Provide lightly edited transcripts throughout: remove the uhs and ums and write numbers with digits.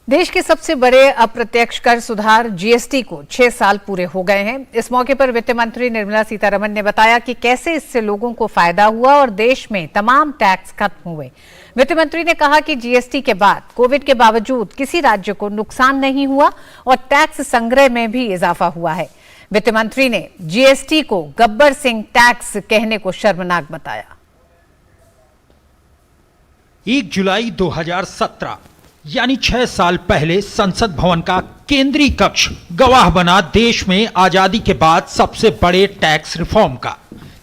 देश के सबसे बड़े अप्रत्यक्ष कर सुधार जीएसटी को 6 साल पूरे हो गए हैं। इस मौके पर वित्त मंत्री निर्मला सीतारमण ने बताया कि कैसे इससे लोगों को फायदा हुआ और देश में तमाम टैक्स खत्म हुए। वित्त मंत्री ने कहा कि जीएसटी के बाद कोविड के बावजूद किसी राज्य को नुकसान नहीं हुआ और टैक्स संग्रह में भी इजाफा हुआ है। वित्त मंत्री ने जीएसटी को गब्बर सिंह टैक्स कहने को शर्मनाक बताया। 1 जुलाई 2017 यानी 6 साल पहले संसद भवन का केंद्रीय कक्ष गवाह बना देश में आजादी के बाद सबसे बड़े टैक्स रिफॉर्म का।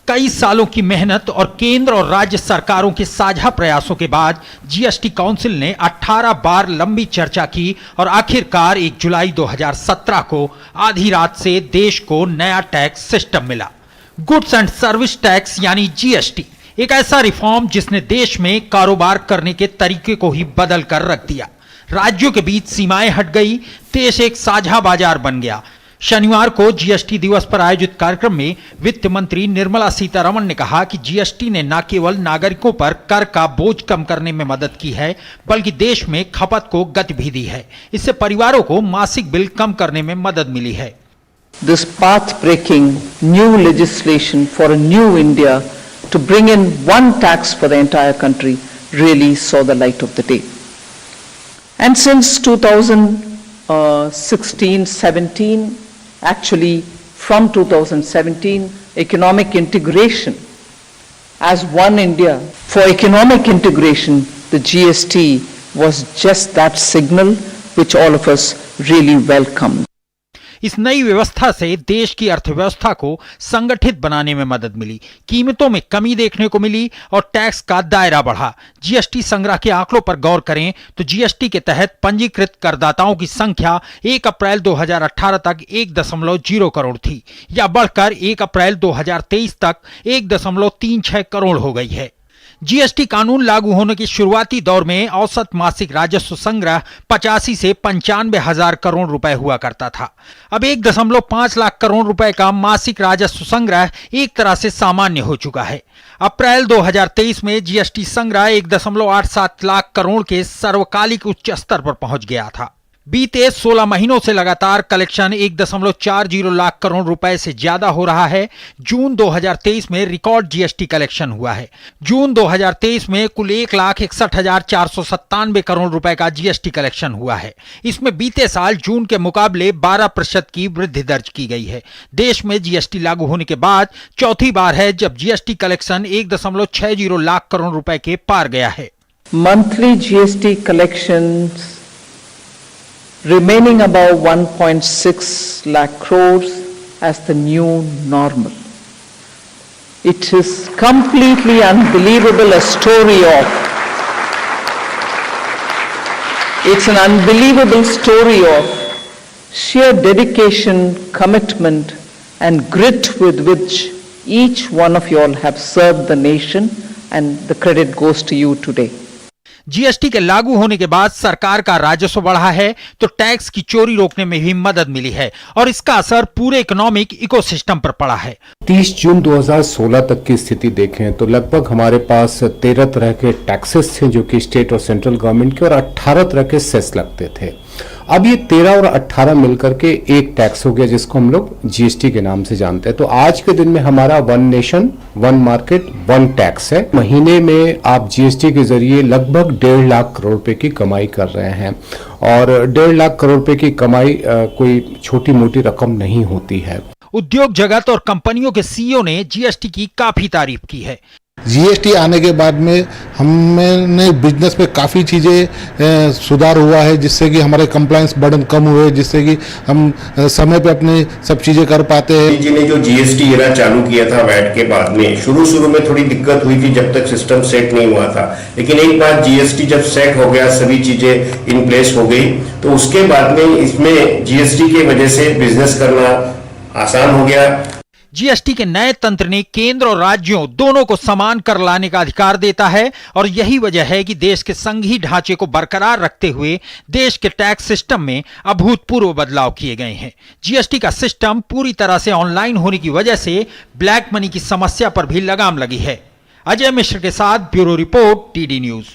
कई सालों की मेहनत और केंद्र और राज्य सरकारों के साझा प्रयासों के बाद जीएसटी काउंसिल ने 18 बार लंबी चर्चा की और आखिरकार 1 जुलाई 2017 को आधी रात से देश को नया टैक्स सिस्टम मिला। गुड्स एंड सर्विस टैक्स यानी जीएसटी, एक ऐसा रिफॉर्म जिसने देश में कारोबार करने के तरीके को ही बदल कर रख दिया। राज्यों के बीच सीमाएं हट गई, देश एक साझा बाजार बन गया। शनिवार को जीएसटी दिवस पर आयोजित कार्यक्रम में वित्त मंत्री निर्मला सीतारमण ने कहा कि जीएसटी ने न केवल नागरिकों पर कर का बोझ कम करने में मदद की है, बल्कि देश में खपत को गति भी दी है। इससे परिवारों को मासिक बिल कम करने में मदद मिली है। This path-breaking new legislation for a new India to bring in one tax for the entire country really saw the light of the day. And since 2016-17, actually from 2017, economic integration as one India. For economic integration, the GST was just that signal which all of us really welcomed. इस नई व्यवस्था से देश की अर्थव्यवस्था को संगठित बनाने में मदद मिली, कीमतों में कमी देखने को मिली और टैक्स का दायरा बढ़ा। जीएसटी संग्रह के आंकड़ों पर गौर करें तो जीएसटी के तहत पंजीकृत करदाताओं की संख्या 1 अप्रैल 2018 तक 1.0 करोड़ थी, या बढ़कर 1 अप्रैल 2023 तक 1.36 करोड़ हो गई है। जीएसटी कानून लागू होने के शुरुआती दौर में औसत मासिक राजस्व संग्रह 85 से 95 हजार करोड़ रुपए हुआ करता था। अब 1.5 लाख करोड़ रुपए का मासिक राजस्व संग्रह एक तरह से सामान्य हो चुका है। अप्रैल 2023 में जीएसटी संग्रह 1.87 लाख करोड़ के सर्वकालिक उच्च स्तर पर पहुंच गया था। बीते 16 महीनों से लगातार कलेक्शन 1.40 लाख करोड़ रुपए से ज्यादा हो रहा है। जून 2023 में रिकॉर्ड जीएसटी कलेक्शन हुआ है। जून 2023 में कुल 1,61,497 करोड़ रुपए का जीएसटी कलेक्शन हुआ है। इसमें बीते साल जून के मुकाबले 12% की वृद्धि दर्ज की गई है। देश में जीएसटी लागू होने के बाद चौथी बार है जब जीएसटी कलेक्शन 1.60 लाख करोड़ रुपए के पार गया है। Monthly GST collections remaining above 1.6 lakh crores as the new normal. It is completely unbelievable it's an unbelievable story of sheer dedication, commitment and grit with which each one of you all have served the nation, and the credit goes to you today. GST के लागू होने के बाद सरकार का राजस्व बढ़ा है तो टैक्स की चोरी रोकने में भी मदद मिली है और इसका असर पूरे इकोनॉमिक इकोसिस्टम पर पड़ा है। 30 जून 2016 तक की स्थिति देखें तो लगभग हमारे पास 13 तरह के टैक्सेस थे जो कि स्टेट और सेंट्रल गवर्नमेंट के, और 18 तरह के सेस लगते थे। अब ये 13 और 18 मिलकर के एक टैक्स हो गया जिसको हम लोग जीएसटी के नाम से जानते हैं। तो आज के दिन में हमारा one nation one market one tax है। महीने में आप जीएसटी के जरिए लगभग 1.5 लाख करोड़ रुपए की कमाई कर रहे हैं, और 1.5 लाख करोड़ रुपए की कमाई कोई छोटी मोटी रकम नहीं होती है। उद्योग जगत और कंपनियों के सीईओ ने जीएसटी की काफी तारीफ की है। जीएसटी आने के बाद में हमने बिजनेस में काफ़ी चीज़ें सुधार हुआ है, जिससे कि हमारे कंप्लायंस बर्डन कम हुए, जिससे कि हम समय पे अपने सब चीज़ें कर पाते हैं। जी ने जो जीएसटी एरा चालू किया था वैट के बाद में शुरू में थोड़ी दिक्कत हुई थी जब तक सिस्टम सेट नहीं हुआ था, लेकिन एक बार जीएसटी जब सेट हो गया, सभी चीज़ें इन प्लेस हो गई, तो उसके बाद में इसमें जीएसटी की वजह से बिजनेस करना आसान हो गया। जीएसटी के नए तंत्र ने केंद्र और राज्यों दोनों को समान कर लाने का अधिकार देता है और यही वजह है कि देश के संघीय ढांचे को बरकरार रखते हुए देश के टैक्स सिस्टम में अभूतपूर्व बदलाव किए गए हैं। जीएसटी का सिस्टम पूरी तरह से ऑनलाइन होने की वजह से ब्लैक मनी की समस्या पर भी लगाम लगी है। अजय मिश्र के साथ ब्यूरो रिपोर्ट, टीडी न्यूज।